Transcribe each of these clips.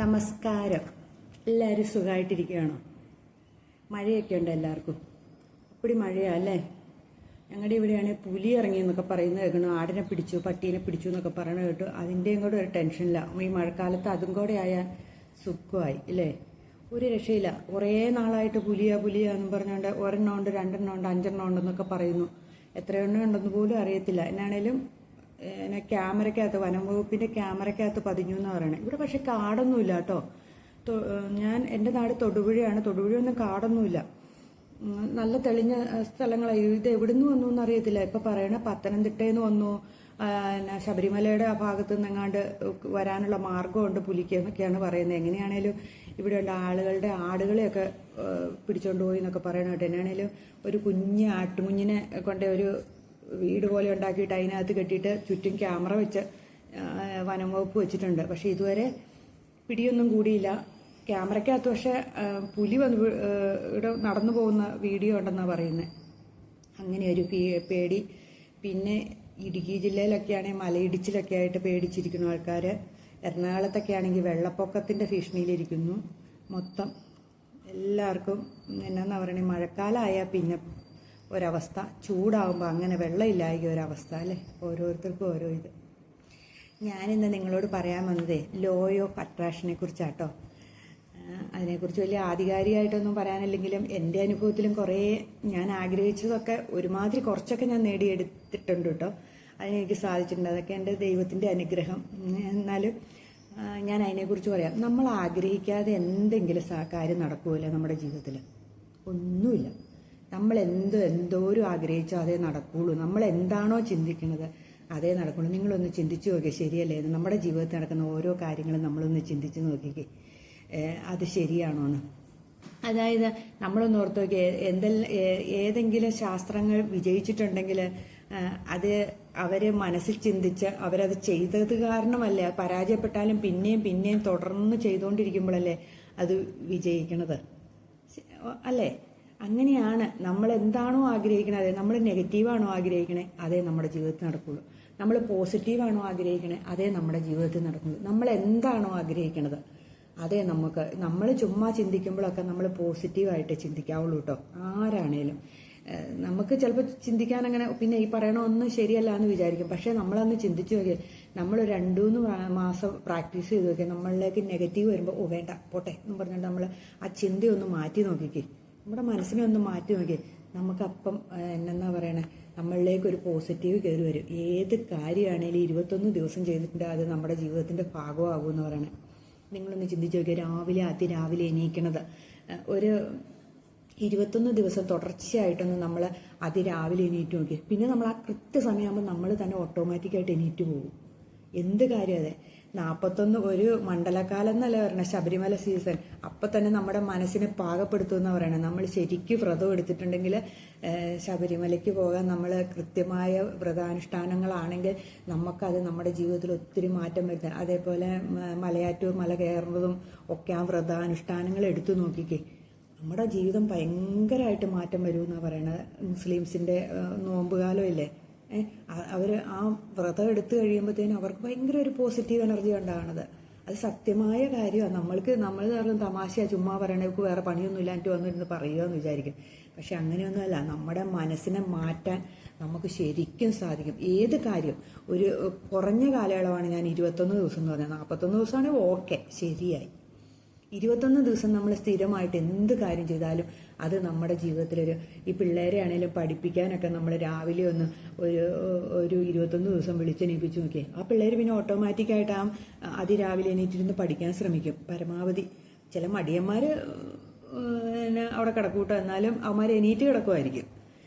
നമസ്കാരം. എല്ലാവരും സുഖമായിട്ടിരിക്കുകയാണോ? മഴയൊക്കെ ഉണ്ട് എല്ലാവർക്കും. അപ്പടി മഴയാ അല്ലേ? ഞങ്ങളുടെ ഇവിടെയാണെങ്കിൽ പുലി ഇറങ്ങി എന്നൊക്കെ പറയുന്നത് കേൾക്കണം. ആടിനെ പിടിച്ചു, പട്ടീനെ പിടിച്ചു എന്നൊക്കെ പറയണ കേട്ടു. അതിൻ്റെയും കൂടെ ഒരു ടെൻഷനില്ല. ഈ മഴക്കാലത്ത് അതും കൂടെ ആയാൽ സുഖമായി ഇല്ലേ? ഒരു രക്ഷയില്ല. കുറേ നാളായിട്ട് പുലിയാന്നും പറഞ്ഞുകൊണ്ട് ഒരെണ്ണം ഉണ്ട്, രണ്ടെണ്ണം ഉണ്ട്, അഞ്ചെണ്ണം ഉണ്ടെന്നൊക്കെ പറയുന്നു. എത്രയെണ്ണം ഉണ്ടെന്ന് പോലും അറിയത്തില്ല. എന്നാണേലും ക്യാമറയ്ക്കകത്ത്, വനം വകുപ്പിൻ്റെ ക്യാമറയ്ക്കകത്ത് പതിഞ്ഞു എന്ന് പറയണേ. ഇവിടെ പക്ഷെ കാടൊന്നുമില്ല കേട്ടോ. എൻ്റെ നാട് തൊടുപുഴയാണ്. തൊടുപുഴയൊന്നും കാടൊന്നുമില്ല. നല്ല തെളിഞ്ഞ സ്ഥലങ്ങളായി. ഇത് എവിടുന്ന് വന്നു എന്നറിയത്തില്ല. ഇപ്പം പറയണ പത്തനംതിട്ടയിൽ നിന്ന് വന്നു, ശബരിമലയുടെ ആ ഭാഗത്ത് നിന്നെങ്ങാണ്ട് വരാനുള്ള മാർഗമുണ്ട് പുലിക്ക് എന്നൊക്കെയാണ് പറയുന്നത്. എങ്ങനെയാണേലും ഇവിടെ ഉണ്ട് ആളുകളുടെ ആടുകളെയൊക്കെ പിടിച്ചോണ്ട് പോയി എന്നൊക്കെ പറയണ കേട്ടോ. എന്നാണേലും ഒരു കുഞ്ഞ് ആട്ടുകുഞ്ഞിനെ കൊണ്ട് ഒരു വീട് പോലെ ഉണ്ടാക്കിയിട്ട് അതിനകത്ത് കെട്ടിയിട്ട് ചുറ്റും ക്യാമറ വെച്ച് വനം വകുപ്പ് വെച്ചിട്ടുണ്ട്. പക്ഷെ ഇതുവരെ പിടിയൊന്നും കൂടിയില്ല. ക്യാമറയ്ക്കകത്ത് പക്ഷെ പുലി വന്ന് ഇവിടെ നടന്നു പോകുന്ന വീഡിയോ ഉണ്ടെന്നാണ് പറയുന്നത്. അങ്ങനെ ഒരു പേടി. പിന്നെ ഇടുക്കി ജില്ലയിലൊക്കെയാണെങ്കിൽ മലയിടിച്ചിലൊക്കെ ആയിട്ട് പേടിച്ചിരിക്കുന്നു ആൾക്കാർ. എറണാകുളത്തൊക്കെ ആണെങ്കിൽ വെള്ളപ്പൊക്കത്തിൻ്റെ ഭീഷണിയിലിരിക്കുന്നു. മൊത്തം എല്ലാവർക്കും എന്നാ പറയണേ, മഴക്കാലമായാൽ പിന്നെ ഒരവസ്ഥ, ചൂടാവുമ്പോൾ അങ്ങനെ വെള്ളമില്ലായ ഒരവസ്ഥ അല്ലേ? ഓരോരുത്തർക്കും ഓരോ ഇത്. ഞാനിന്ന് നിങ്ങളോട് പറയാൻ വന്നതേ ലോ ഓഫ് അട്രാക്ഷനെ കുറിച്ചാട്ടോ. അതിനെക്കുറിച്ച് വലിയ ആധികാരികമായിട്ടൊന്നും പറയാനില്ലെങ്കിലും എൻ്റെ അനുഭവത്തിലും കുറേ ഞാൻ ആഗ്രഹിച്ചതൊക്കെ ഒരുമാതിരി കുറച്ചൊക്കെ ഞാൻ നേടിയെടുത്തിട്ടുണ്ട് കേട്ടോ. അതിനെനിക്ക് സാധിച്ചിട്ടുണ്ട്. അതൊക്കെ എൻ്റെ ദൈവത്തിൻ്റെ അനുഗ്രഹം. എന്നാലും ഞാൻ അതിനെക്കുറിച്ച് പറയാം. നമ്മൾ ആഗ്രഹിക്കാതെ എന്തെങ്കിലും കാര്യം നടക്കുമല്ലോ നമ്മുടെ ജീവിതത്തിൽ? ഒന്നുമില്ല. നമ്മൾ എന്തോരം ആഗ്രഹിച്ചോ അതേ നടക്കുള്ളൂ. നമ്മൾ എന്താണോ ചിന്തിക്കുന്നത് അതേ നടക്കുള്ളൂ. നിങ്ങളൊന്ന് ചിന്തിച്ചു നോക്കിയേ, ശരിയല്ലേ? നമ്മുടെ ജീവിതത്തിൽ നടക്കുന്ന ഓരോ കാര്യങ്ങളും നമ്മളൊന്ന് ചിന്തിച്ച് നോക്കിക്കേ, അത് ശരിയാണോ എന്ന്. അതായത് നമ്മളൊന്ന് ഓർത്ത് നോക്കിയേ, ഏതെങ്കിലും ശാസ്ത്രങ്ങൾ വിജയിച്ചിട്ടുണ്ടെങ്കിൽ അത് അവർ മനസ്സിൽ ചിന്തിച്ച് അവരത് ചെയ്തത് കാരണമല്ലേ. പരാജയപ്പെട്ടാലും പിന്നെയും തുടർന്ന് ചെയ്തുകൊണ്ടിരിക്കുമ്പോഴല്ലേ അത് വിജയിക്കണത് അല്ലേ? അങ്ങനെയാണ്. നമ്മൾ എന്താണോ ആഗ്രഹിക്കണത്, അതെ. നമ്മൾ നെഗറ്റീവാണോ ആഗ്രഹിക്കണേ അതേ നമ്മുടെ ജീവിതത്തിൽ നടക്കുള്ളൂ. നമ്മൾ പോസിറ്റീവാണോ ആഗ്രഹിക്കണേ അതേ നമ്മുടെ ജീവിതത്തിൽ നടക്കുള്ളൂ. നമ്മൾ എന്താണോ ആഗ്രഹിക്കണത് അതേ നമ്മൾ ചുമ്മാ ചിന്തിക്കുമ്പോഴൊക്കെ നമ്മൾ പോസിറ്റീവായിട്ട് ചിന്തിക്കാവുള്ളൂ കേട്ടോ. ആരാണേലും നമുക്ക് ചിലപ്പോൾ ചിന്തിക്കാൻ അങ്ങനെ പിന്നെ ഈ പറയണമൊന്നും ശരിയല്ല എന്ന് വിചാരിക്കും. പക്ഷേ നമ്മളന്ന് ചിന്തിച്ചു നോക്കിയാൽ, നമ്മൾ 2-3 മാസം പ്രാക്ടീസ് ചെയ്ത് നോക്കിയാൽ നമ്മളിലേക്ക് നെഗറ്റീവ് വരുമ്പോൾ വേണ്ട പോട്ടെ എന്ന് പറഞ്ഞിട്ട് നമ്മൾ ആ ചിന്തയൊന്ന് മാറ്റി നോക്കിക്കേ, നമ്മുടെ മനസ്സിനെ ഒന്ന് മാറ്റി നോക്കി, നമുക്കപ്പം എന്നാ പറയണേ, നമ്മളിലേക്ക് ഒരു പോസിറ്റീവ് കയറി വരും. ഏത് കാര്യമാണേലും 21 ദിവസം ചെയ്തിട്ടുണ്ട് അത് നമ്മുടെ ജീവിതത്തിൻ്റെ ഭാഗമാകും എന്ന് പറയണേ. നിങ്ങളൊന്ന് ചിന്തിച്ച് നോക്കിയാൽ അതിരാവിലെ എണീക്കണത് ഒരു 21 ദിവസം തുടർച്ചയായിട്ടൊന്ന് നമ്മൾ അതിരാവിലെ എണീറ്റ് നോക്കി, പിന്നെ നമ്മൾ ആ കൃത്യസമയമാകുമ്പോൾ നമ്മൾ തന്നെ ഓട്ടോമാറ്റിക്കായിട്ട് എണീറ്റ് പോകും. എന്ത് കാര്യം അതെ. 41 ഒരു മണ്ഡലകാലം എന്നല്ല പറയണേ, ശബരിമല സീസൺ. അപ്പം തന്നെ നമ്മുടെ മനസ്സിനെ പാകപ്പെടുത്തുമെന്ന് പറയണേ. നമ്മൾ ശരിക്കും വ്രതം എടുത്തിട്ടുണ്ടെങ്കിൽ ശബരിമലയ്ക്ക് പോകാൻ നമ്മൾ കൃത്യമായ വ്രതാനുഷ്ഠാനങ്ങളാണെങ്കിൽ നമുക്കത് നമ്മുടെ ജീവിതത്തിൽ ഒത്തിരി മാറ്റം വരുത്തുക. അതേപോലെ മലയാറ്റൂർ മല കയറുന്നതും ഒക്കെ ആ വ്രതാനുഷ്ഠാനങ്ങൾ എടുത്തു നോക്കിക്കേ, നമ്മുടെ ജീവിതം ഭയങ്കരമായിട്ട് മാറ്റം വരുമെന്നാണ് പറയണത്. മുസ്ലിംസിൻ്റെ നോമ്പുകാലം ഇല്ലേ, അവർ ആ വ്രതം എടുത്തു കഴിയുമ്പോഴത്തേനും അവർക്ക് ഭയങ്കര ഒരു പോസിറ്റീവ് എനർജി ഉണ്ടാകണത്. അത് സത്യമായ കാര്യമാണ്. നമ്മൾ തമാശയാണ്, ചുമ്മാ പറയണവർക്ക് വേറെ പണിയൊന്നുമില്ല എന്നിട്ട് വന്നിരുന്ന് പറയുക എന്ന് വിചാരിക്കും. പക്ഷെ അങ്ങനെയൊന്നുമല്ല. നമ്മുടെ മനസ്സിനെ മാറ്റാൻ നമുക്ക് ശരിക്കും സാധിക്കും. ഏത് കാര്യം ഒരു കുറഞ്ഞ കാലയളവാണ് ഞാൻ 21 ദിവസം എന്ന് പറഞ്ഞാൽ. 41 ദിവസമാണെങ്കിൽ ഓക്കെ, ശരിയായി. 21 ദിവസം നമ്മൾ സ്ഥിരമായിട്ട് എന്ത് കാര്യം ചെയ്താലും അത് നമ്മുടെ ജീവിതത്തിലൊരു, ഈ പിള്ളേരെ ആണെങ്കിലും പഠിപ്പിക്കാനൊക്കെ നമ്മൾ രാവിലെ ഒന്ന് ഒരു 21 ദിവസം വിളിച്ചെണീപ്പിച്ച് നോക്കിയേ, ആ പിള്ളേർ പിന്നെ ഓട്ടോമാറ്റിക്കായിട്ട് അതിരാവിലെ എണീറ്റിരുന്ന് പഠിക്കാൻ ശ്രമിക്കും പരമാവധി. ചില മടിയന്മാർ അവിടെ കിടക്കൂട്ടോ, എന്നാലും അവന്മാർ എണീറ്റ് കിടക്കുമായിരിക്കും.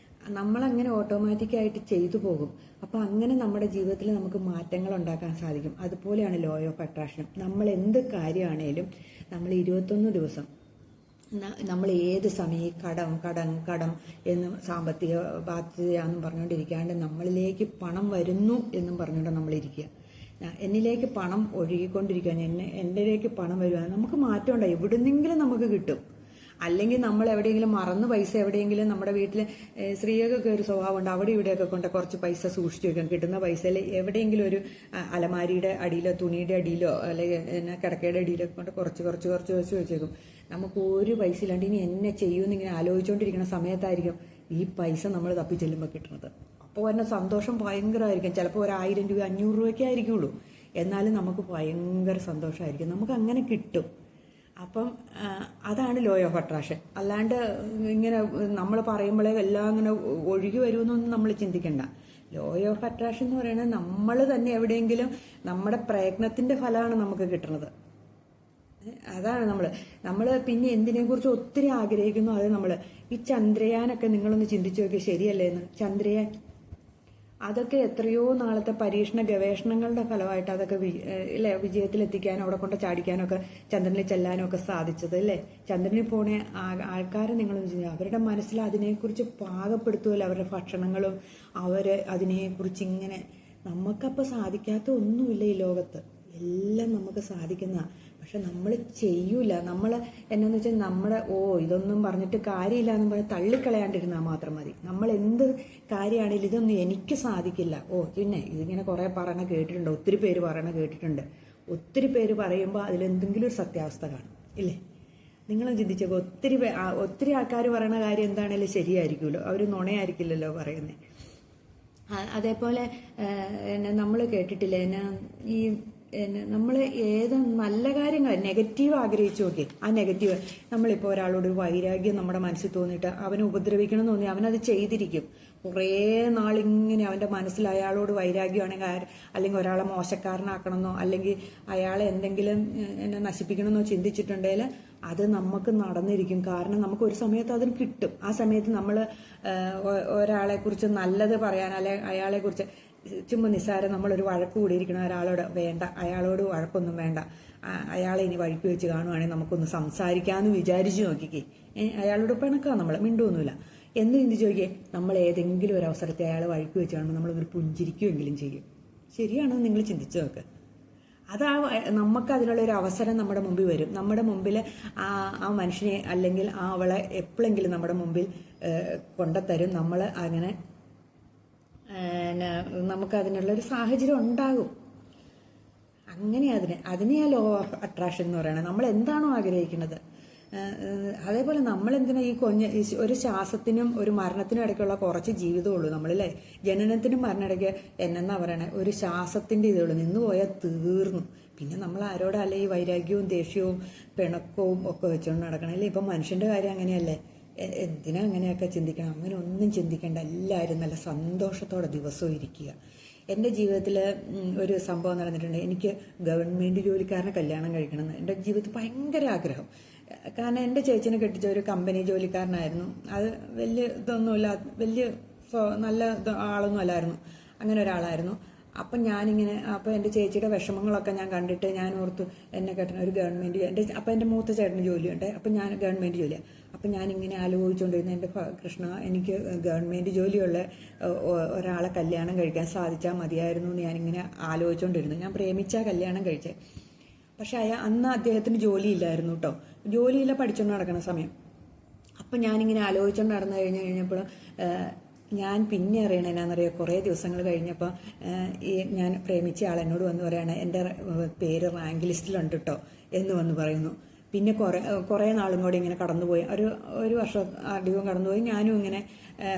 നമ്മളങ്ങനെ ഓട്ടോമാറ്റിക്കായിട്ട് ചെയ്തു പോകും. അപ്പോൾ അങ്ങനെ നമ്മുടെ ജീവിതത്തിൽ നമുക്ക് മാറ്റങ്ങൾ ഉണ്ടാക്കാൻ സാധിക്കും. അതുപോലെയാണ് ലോ ഓഫ് അട്രാക്ഷൻ. നമ്മൾ എന്ത് കാര്യമാണേലും നമ്മൾ 21 ദിവസം നമ്മൾ ഏത് സമയം കടം എന്നും സാമ്പത്തിക ബാധ്യതയാണെന്നും പറഞ്ഞുകൊണ്ടിരിക്കാണ്ട് നമ്മളിലേക്ക് പണം വരുന്നു എന്നും പറഞ്ഞുകൊണ്ട് നമ്മളിരിക്കുക. എന്നിലേക്ക് പണം ഒഴുകിക്കൊണ്ടിരിക്കുക, എൻ്റെലേക്ക് പണം വരുക, നമുക്ക് മാറ്റം ഉണ്ടായി. എവിടുന്നെങ്കിലും നമുക്ക് കിട്ടും. അല്ലെങ്കിൽ നമ്മൾ എവിടെയെങ്കിലും മറന്ന് പൈസ എവിടെയെങ്കിലും നമ്മുടെ വീട്ടിൽ സ്ത്രീകൾക്കൊക്കെ ഒരു സ്വഭാവമുണ്ട്, അവിടെ ഇവിടെയൊക്കെ കൊണ്ട് കുറച്ച് പൈസ സൂക്ഷിച്ചു വെക്കാം. കിട്ടുന്ന പൈസയിൽ എവിടെയെങ്കിലും ഒരു അലമാരിയുടെ അടിയിലോ തുണിയുടെ അടിയിലോ അല്ലെങ്കിൽ കിടക്കയുടെ അടിയിലൊക്കെ കൊണ്ട് കുറച്ച് കുറച്ച് കുറച്ച് കുറച്ച് വെച്ചേക്കും. നമുക്ക് ഒരു പൈസ ഇല്ലാണ്ട് ഇനി എന്നെ ചെയ്യുമെന്ന് ഇങ്ങനെ ആലോചിച്ചുകൊണ്ടിരിക്കുന്ന സമയത്തായിരിക്കും ഈ പൈസ നമ്മൾ തപ്പി ചെല്ലുമ്പോൾ കിട്ടുന്നത്. അപ്പോൾ തന്നെ സന്തോഷം ഭയങ്കരമായിരിക്കും. ചിലപ്പോൾ ഒരു 1000 രൂപ 500 രൂപയ്ക്കേ ആയിരിക്കുള്ളൂ, എന്നാലും നമുക്ക് ഭയങ്കര സന്തോഷമായിരിക്കും. നമുക്ക് അങ്ങനെ കിട്ടും. അപ്പം അതാണ് ലോ ഓഫ് അട്രാക്ഷൻ. അല്ലാണ്ട് ഇങ്ങനെ നമ്മൾ പറയുമ്പോഴേ എല്ലാം ഇങ്ങനെ ഒഴുകി വരുമെന്നൊന്നും നമ്മൾ ചിന്തിക്കണ്ട. ലോ ഓഫ് അട്രാക്ഷൻ എന്ന് പറയുന്നത് നമ്മൾ തന്നെ എവിടെയെങ്കിലും നമ്മുടെ പ്രയത്നത്തിൻ്റെ ഫലമാണ് നമുക്ക് കിട്ടുന്നത്. അതാണ് നമ്മൾ പിന്നെ എന്തിനെക്കുറിച്ച് ഒത്തിരി ആഗ്രഹിക്കുന്നു. അത് നമ്മൾ ഈ ചന്ദ്രയാനൊക്കെ നിങ്ങളൊന്ന് ചിന്തിച്ചു നോക്കി, ശരിയല്ലേ എന്ന്. ചന്ദ്രയാൻ അതൊക്കെ എത്രയോ നാളത്തെ പരീക്ഷണ ഗവേഷണങ്ങളുടെ ഫലമായിട്ട് അതൊക്കെ അല്ലേ വിജയത്തിലെത്തിക്കാനും അവിടെ കൊണ്ട് ചാടിക്കാനൊക്കെ ചന്ദ്രനിൽ ചെല്ലാനൊക്കെ സാധിച്ചത് അല്ലേ. ചന്ദ്രനിൽ പോണ ആൾക്കാരെ നിങ്ങളൊന്ന് ചിന്തിക്കുക, അവരുടെ മനസ്സിൽ അതിനെക്കുറിച്ച് പാകപ്പെടുത്തുമല്ലോ, അവരുടെ ഭക്ഷണങ്ങളും അവർ അതിനെക്കുറിച്ച് ഇങ്ങനെ. നമുക്കപ്പോൾ സാധിക്കാത്ത ഒന്നുമില്ല ഈ ലോകത്ത്, എല്ലാം നമുക്ക് സാധിക്കുന്ന. പക്ഷെ നമ്മൾ ചെയ്യൂല. നമ്മൾ എന്നാന്ന് വെച്ചാൽ നമ്മുടെ ഇതൊന്നും പറഞ്ഞിട്ട് കാര്യമില്ല എന്ന് പറഞ്ഞ് തള്ളിക്കളയാണ്ടിരുന്നാൽ മാത്രം മതി. നമ്മൾ എന്ത് കാര്യമാണെങ്കിലും ഇതൊന്നും എനിക്ക് സാധിക്കില്ല, പിന്നെ ഇതിങ്ങനെ കുറേ പറയണ കേട്ടിട്ടുണ്ട്, ഒത്തിരി പേര് പറയണ കേട്ടിട്ടുണ്ട്. ഒത്തിരി പേര് പറയുമ്പോൾ അതിലെന്തെങ്കിലും ഒരു സത്യാവസ്ഥ കാണും ഇല്ലേ. നിങ്ങൾ ചിന്തിച്ചപ്പോൾ ഒത്തിരി ആൾക്കാർ പറയണ കാര്യം എന്താണേലും ശരിയായിരിക്കുമല്ലോ, അവർ നുണയായിരിക്കില്ലല്ലോ പറയുന്നത്. അതേപോലെ നമ്മൾ കേട്ടിട്ടില്ലേ ഈ നമ്മൾ ഏത് നല്ല കാര്യങ്ങൾ നെഗറ്റീവ് ആഗ്രഹിച്ചു നോക്കി, ആ നെഗറ്റീവ് നമ്മളിപ്പോൾ ഒരാളോട് വൈരാഗ്യം നമ്മുടെ മനസ്സിൽ തോന്നിയിട്ട് അവനെ ഉപദ്രവിക്കണം എന്ന് തോന്നി അവനത് ചെയ്തിരിക്കും. കുറേ നാളിങ്ങനെ അവൻ്റെ മനസ്സിൽ അയാളോട് വൈരാഗ്യമാണെങ്കിൽ അല്ലെങ്കിൽ ഒരാളെ മോശക്കാരനാക്കണമെന്നോ അല്ലെങ്കിൽ അയാളെ എന്തെങ്കിലും നശിപ്പിക്കണമെന്നോ ചിന്തിച്ചിട്ടുണ്ടെങ്കിൽ അത് നമുക്ക് നടന്നിരിക്കും. കാരണം നമുക്ക് ഒരു സമയത്ത് അതിന് കിട്ടും. ആ സമയത്ത് നമ്മൾ ഒരാളെക്കുറിച്ച് നല്ലത് പറയാൻ അല്ലെങ്കിൽ അയാളെക്കുറിച്ച് ചുമ്മാ നിസ്സാരം നമ്മളൊരു വഴക്ക് കൂടിയിരിക്കണം ഒരാളോട്, വേണ്ട, അയാളോട് വഴക്കൊന്നും വേണ്ട, അയാളെ ഇനി വഴിക്ക് വെച്ച് കാണുവാണെങ്കിൽ നമുക്കൊന്ന് സംസാരിക്കാമെന്ന് വിചാരിച്ച് നോക്കിക്കേ. അയാളോട് പിണക്കാം, നമ്മൾ മിണ്ടുമൊന്നുമില്ല എന്ന് ചിന്തിച്ച് നോക്കിയേ. നമ്മൾ ഏതെങ്കിലും ഒരു അവസരത്തെ അയാൾ വഴിക്ക് വെച്ച് കാണുമ്പോൾ നമ്മളൊരു പുഞ്ചിരിക്കുമെങ്കിലും ചെയ്യും. ശരിയാണോ നിങ്ങൾ ചിന്തിച്ച് നോക്ക്. നമുക്ക് അതിനുള്ളൊരു അവസരം നമ്മുടെ മുമ്പിൽ വരും. നമ്മുടെ മുമ്പിൽ ആ മനുഷ്യനെ അല്ലെങ്കിൽ അവളെ എപ്പോഴെങ്കിലും നമ്മുടെ മുമ്പിൽ കൊണ്ടുത്തരും. നമ്മൾ അങ്ങനെ നമുക്കതിനുള്ളൊരു സാഹചര്യം ഉണ്ടാകും. അങ്ങനെ അതിനെയാ ലോ ഓഫ് അട്രാക്ഷൻ എന്ന് പറയുന്നത്. നമ്മൾ എന്താണോ ആഗ്രഹിക്കുന്നത്. അതേപോലെ നമ്മളെന്തിനാ ഒരു ശ്വാസത്തിനും ഒരു മരണത്തിനും ഇടയ്ക്കുള്ള കുറച്ച് ജീവിതമുള്ളൂ നമ്മളല്ലേ. ജനനത്തിനും മരണയിടയ്ക്ക് എന്നെന്നാ പറയണേ, ഒരു ശ്വാസത്തിൻ്റെ ഇതേ ഉള്ളൂ, നിന്ന് പോയാൽ തീർന്നു. പിന്നെ നമ്മൾ ആരോടല്ലേ ഈ വൈരാഗ്യവും ദേഷ്യവും പിണക്കവും ഒക്കെ വെച്ചുകൊണ്ട് നടക്കണം അല്ലേ. ഇപ്പം മനുഷ്യൻ്റെ കാര്യം അങ്ങനെയല്ലേ. എന്തിനാ അങ്ങനെയൊക്കെ ചിന്തിക്കണം? അങ്ങനെ ഒന്നും ചിന്തിക്കേണ്ട. എല്ലാവരും നല്ല സന്തോഷത്തോടെ ദിവസവും ഇരിക്കുക. എൻ്റെ ജീവിതത്തിൽ ഒരു സംഭവം നടന്നിട്ടുണ്ട്. എനിക്ക് ഗവൺമെൻറ് ജോലിക്കാരനെ കല്യാണം കഴിക്കണമെന്ന് എൻ്റെ ജീവിതത്തിൽ ഭയങ്കര ആഗ്രഹം. കാരണം എൻ്റെ ചേച്ചിനെ കെട്ടിച്ച ഒരു കമ്പനി ജോലിക്കാരനായിരുന്നു. അത് വലിയ ഇതൊന്നുമില്ല, വലിയ നല്ല ആളൊന്നും അല്ലായിരുന്നു, അങ്ങനെ ഒരാളായിരുന്നു. അപ്പം അപ്പോൾ എൻ്റെ ചേച്ചിയുടെ വിഷമങ്ങളൊക്കെ ഞാൻ കണ്ടിട്ട് ഞാൻ ഓർത്തു എന്നെ കെട്ടണം ഒരു ഗവൺമെൻറ്. അപ്പം എൻ്റെ മൂത്ത ചേട്ടന് ജോലിയുണ്ട്, അപ്പം ഞാൻ ഗവൺമെൻറ് ജോലിയാണ്. അപ്പം ഞാനിങ്ങനെ ആലോചിച്ചുകൊണ്ടിരുന്നു, എൻ്റെ കൃഷ്ണ, എനിക്ക് ഗവൺമെൻറ് ജോലിയുള്ള ഒരാളെ കല്യാണം കഴിക്കാൻ സാധിച്ചാൽ മതിയായിരുന്നു എന്ന് ഞാനിങ്ങനെ ആലോചിച്ചുകൊണ്ടിരുന്നു. ഞാൻ പ്രേമിച്ചാൽ കല്യാണം കഴിച്ചേ. പക്ഷെ അന്ന് അദ്ദേഹത്തിന് ജോലിയില്ലായിരുന്നു കേട്ടോ, ജോലിയില്ല, പഠിച്ചുകൊണ്ട് നടക്കുന്ന സമയം. അപ്പം ഞാനിങ്ങനെ ആലോചിച്ചുകൊണ്ട് നടന്നു കഴിഞ്ഞപ്പോൾ ഞാൻ പിന്നെ അറിയണ എന്നാന്നറിയാം, കുറേ ദിവസങ്ങൾ കഴിഞ്ഞപ്പോൾ ഞാൻ പ്രേമിച്ച ആൾ എന്നോട് വന്ന് പറയാണ്, എൻ്റെ പേര് റാങ്ക് ലിസ്റ്റിലുണ്ട് കേട്ടോ എന്ന് വന്ന് പറയുന്നു. പിന്നെ കുറേ നാളും കൂടി ഇങ്ങനെ കടന്നുപോയി, ഒരു വർഷം അധികം കടന്നുപോയി. ഞാനും ഇങ്ങനെ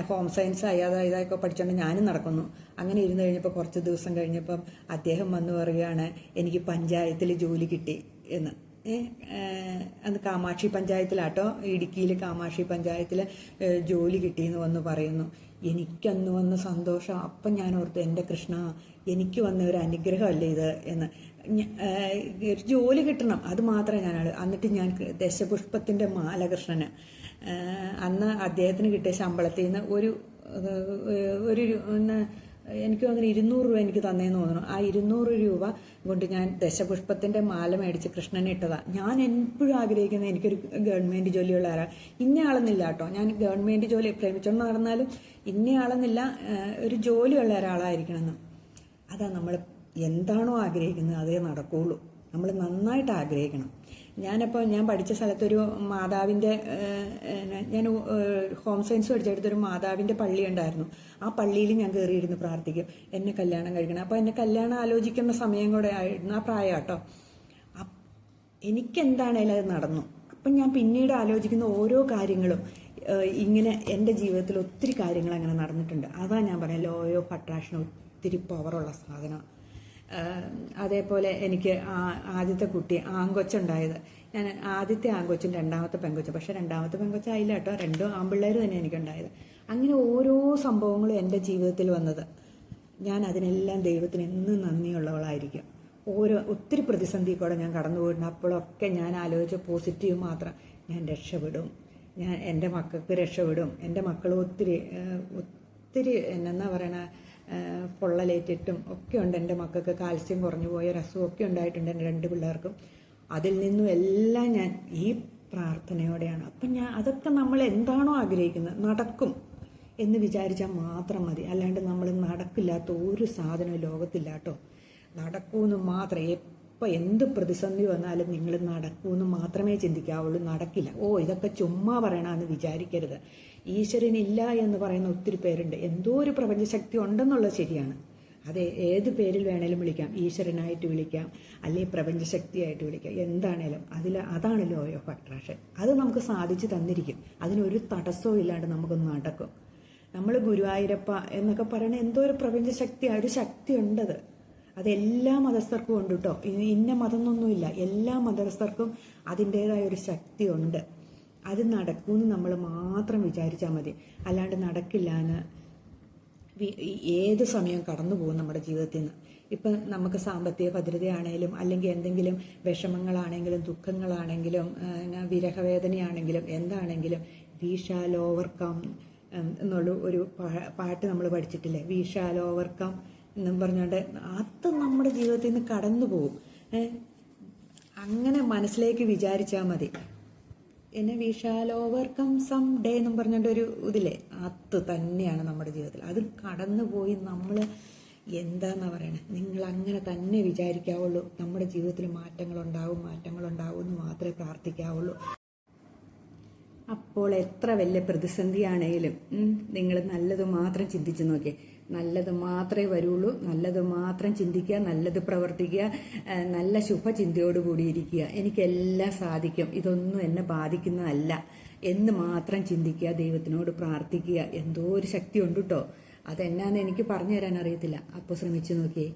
ഹോം സയൻസ് ഇതൊക്കെ പഠിച്ചുകൊണ്ട് ഞാനും നടക്കുന്നു. അങ്ങനെ ഇരുന്ന് കഴിഞ്ഞപ്പോൾ കുറച്ച് ദിവസം കഴിഞ്ഞപ്പം അദ്ദേഹം വന്ന് പറയുകയാണ്, എനിക്ക് പഞ്ചായത്തിൽ ജോലി കിട്ടി എന്ന്. അന്ന് കാമാക്ഷി പഞ്ചായത്തിലാട്ടോ, ഇടുക്കിയിൽ കാമാക്ഷി പഞ്ചായത്തിൽ ജോലി കിട്ടിയെന്ന് വന്ന് പറയുന്നു. എനിക്കന്ന് വന്ന സന്തോഷം. അപ്പം ഞാൻ ഓർത്തു, എൻ്റെ കൃഷ്ണ, എനിക്ക് വന്ന ഒരു അനുഗ്രഹമല്ലേ ഇത് എന്ന്. ഒരു ജോലി കിട്ടണം, അത് മാത്രമേ എന്നിട്ട് ഞാൻ ദശപുഷ്പത്തിൻ്റെ മാല കൃഷ്ണന് അന്ന് അദ്ദേഹത്തിന് കിട്ടിയ ശമ്പളത്തിൽ നിന്ന് ഒരു എനിക്ക് തോന്നുന്നു 200 രൂപ എനിക്ക് തന്നേന്ന് തോന്നുന്നു. ആ 200 രൂപ കൊണ്ട് ഞാൻ ദശപുഷ്പത്തിൻ്റെ മാല മേടിച്ച് കൃഷ്ണനെ ഇട്ടതാണ്. ഞാൻ എപ്പോഴും ആഗ്രഹിക്കുന്നത് എനിക്കൊരു ഗവൺമെൻറ് ജോലിയുള്ള ആളാണ്. ഇന്നയാളെന്നില്ല കേട്ടോ, ഞാൻ ഗവൺമെൻറ് ജോലി പ്രേമിച്ചുകൊണ്ട് നടന്നാലും ഇന്നയാളെന്നില്ല, ഒരു ജോലിയുള്ള ഒരാളായിരിക്കണമെന്ന്. അതാ നമ്മൾ എന്താണോ ആഗ്രഹിക്കുന്നത് അതേ നടക്കുകയുള്ളൂ. നമ്മൾ നന്നായിട്ട് ആഗ്രഹിക്കണം. ഞാൻ പഠിച്ച സ്ഥലത്തൊരു മാതാവിൻ്റെ ഞാൻ ഹോം സയൻസ് പഠിച്ചെടുത്തൊരു മാതാവിൻ്റെ പള്ളി ഉണ്ടായിരുന്നു. ആ പള്ളിയിൽ ഞാൻ കയറിയിരുന്ന് പ്രാർത്ഥിക്കും, എന്നെ കല്യാണം കഴിക്കണം. അപ്പോൾ എന്നെ കല്യാണം ആലോചിക്കുന്ന സമയം കൂടെ ആയിരുന്നു, ആ പ്രായം കേട്ടോ. എനിക്കെന്താണേലും അത് നടന്നു. അപ്പം ഞാൻ പിന്നീട് ആലോചിക്കുന്ന ഓരോ കാര്യങ്ങളും ഇങ്ങനെ എൻ്റെ ജീവിതത്തിൽ ഒത്തിരി കാര്യങ്ങൾ അങ്ങനെ നടന്നിട്ടുണ്ട്. അതാ ഞാൻ പറയാം, ലോ ഓഫ് അട്രാക്ഷൻ ഒത്തിരി പവറുള്ള സാധനം. അതേപോലെ എനിക്ക് ആദ്യത്തെ കുട്ടി ആങ്കൊച്ചുണ്ടായത്, ഞാൻ ആദ്യത്തെ ആങ്കൊച്ചും രണ്ടാമത്തെ പെങ്കൊച്ചും, പക്ഷെ രണ്ടാമത്തെ പെങ്കൊച്ചായില്ല കേട്ടോ, രണ്ടും ആൺപിള്ളേർ തന്നെ എനിക്കുണ്ടായത്. അങ്ങനെ ഓരോ സംഭവങ്ങളും എൻ്റെ ജീവിതത്തിൽ വന്നത്, ഞാൻ അതിനെല്ലാം ദൈവത്തിന് എന്നും നന്ദിയുള്ളവളായിരിക്കും. ഒത്തിരി പ്രതിസന്ധി കൂടെ ഞാൻ കടന്നു പോയിട്ടുണ്ട്. അപ്പോഴൊക്കെ ഞാൻ ആലോചിച്ച പോസിറ്റീവ് മാത്രം, ഞാൻ രക്ഷപ്പെടും, ഞാൻ എൻ്റെ മക്കൾക്ക് രക്ഷപ്പെടും. എൻ്റെ മക്കൾ ഒത്തിരി എന്നാ പറയണ പൊള്ളലേറ്റിട്ടും ഒക്കെ ഉണ്ട്. എൻ്റെ മക്കൾക്ക് കാൽസ്യം കുറഞ്ഞു പോയ ഒരു അസുഖമൊക്കെ ഉണ്ടായിട്ടുണ്ട് എൻ്റെ 2 പിള്ളേർക്കും. അതിൽ നിന്നും എല്ലാം ഞാൻ ഈ പ്രാർത്ഥനയോടെയാണ്. അപ്പം അതൊക്കെ നമ്മൾ എന്താണോ ആഗ്രഹിക്കുന്നത് നടക്കും എന്ന് വിചാരിച്ചാൽ മാത്രം മതി. അല്ലാണ്ട് നമ്മൾ നടക്കില്ലാത്ത ഒരു സാധനവും ലോകത്തില്ല കേട്ടോ. നടക്കൂന്ന് മാത്രം, എപ്പോൾ എന്ത് പ്രതിസന്ധി വന്നാലും നിങ്ങൾ നടക്കൂന്ന് മാത്രമേ ചിന്തിക്കാവുള്ളൂ, നടക്കില്ല. ഇതൊക്കെ ചുമ്മാ പറയണമെന്ന് വിചാരിക്കരുത്. ഈശ്വരനില്ല എന്ന് പറയുന്ന ഒത്തിരി പേരുണ്ട്. എന്തോ ഒരു പ്രപഞ്ചശക്തി ഉണ്ടെന്നുള്ളത് ശരിയാണ്. അത് ഏത് പേരിൽ വേണേലും വിളിക്കാം, ഈശ്വരനായിട്ട് വിളിക്കാം, അല്ലെങ്കിൽ പ്രപഞ്ചശക്തിയായിട്ട് വിളിക്കാം, എന്താണേലും അതാണ് ലോ ഓഫ് അട്രാക്ഷൻ. അത് നമുക്ക് സാധിച്ചു തന്നിരിക്കും. അതിനൊരു തടസ്സവും ഇല്ലാണ്ട് നമുക്ക് നടക്കും. നമ്മൾ ഗുരുവായൂരപ്പ എന്നൊക്കെ പറയണ എന്തോ ഒരു പ്രപഞ്ചശക്തി, ഒരു ശക്തി ഉണ്ടത്. അതെല്ലാ മതസ്ഥർക്കും ഉണ്ട് കേട്ടോ. ഇന്ന മതം എന്നൊന്നുമില്ല, എല്ലാ മതസ്ഥർക്കും അതിൻ്റെതായ ഒരു ശക്തി ഉണ്ട്. അത് നടക്കുമെന്ന് നമ്മൾ മാത്രം വിചാരിച്ചാൽ മതി. അല്ലാണ്ട് നടക്കില്ല എന്ന് ഏത് സമയം കടന്നു പോകും നമ്മുടെ ജീവിതത്തിൽ നിന്ന്. ഇപ്പം നമുക്ക് സാമ്പത്തിക ഭദ്രതയാണെങ്കിലും, അല്ലെങ്കിൽ എന്തെങ്കിലും വിഷമങ്ങളാണെങ്കിലും, ദുഃഖങ്ങളാണെങ്കിലും, വിരഹവേദനയാണെങ്കിലും, എന്താണെങ്കിലും, വി ഷാൽ ഓവർകം എന്നുള്ള ഒരു പാട്ട് നമ്മൾ പഠിച്ചിട്ടില്ലേ? വി ഷാൽ ഓവർകം എന്നും പറഞ്ഞുകൊണ്ട് അത് നമ്മുടെ ജീവിതത്തിൽ നിന്ന് കടന്നു പോകും. അങ്ങനെ മനസ്സിലേക്ക് വിചാരിച്ചാൽ മതി. We shall overcome some day എന്നും പറഞ്ഞുകൊണ്ട് ഒരു ഇതില്ലേ, അത് തന്നെയാണ് നമ്മുടെ ജീവിതത്തിൽ. അത് കടന്നു പോയി നമ്മൾ എന്താന്നാ പറയണേ, നിങ്ങൾ അങ്ങനെ തന്നെ വിചാരിക്കാവുള്ളൂ. നമ്മുടെ ജീവിതത്തിൽ മാറ്റങ്ങളുണ്ടാവും എന്ന് മാത്രമേ പ്രാർത്ഥിക്കാവുള്ളൂ. അപ്പോൾ എത്ര വലിയ പ്രതിസന്ധിയാണെങ്കിലും നിങ്ങൾ നല്ലത് മാത്രം ചിന്തിച്ചു നോക്കിയേ. നല്ലത് മാത്രമേ വരുള്ളൂ, നല്ലത് മാത്രം ചിന്തിക്കുക, നല്ലത് പ്രവർത്തിക്കുക, നല്ല ശുഭചിന്തയോടുകൂടി ഇരിക്കുക. എനിക്കെല്ലാം സാധിക്കും, ഇതൊന്നും എന്നെ ബാധിക്കുന്നതല്ല എന്ന് മാത്രം ചിന്തിക്കുക, ദൈവത്തിനോട് പ്രാർത്ഥിക്കുക. എന്തോ ഒരു ശക്തി ഉണ്ട് കേട്ടോ. അതെന്നാന്ന് എനിക്ക് പറഞ്ഞു തരാൻ അറിയത്തില്ല. അപ്പോൾ ശ്രമിച്ചു നോക്കിയേ.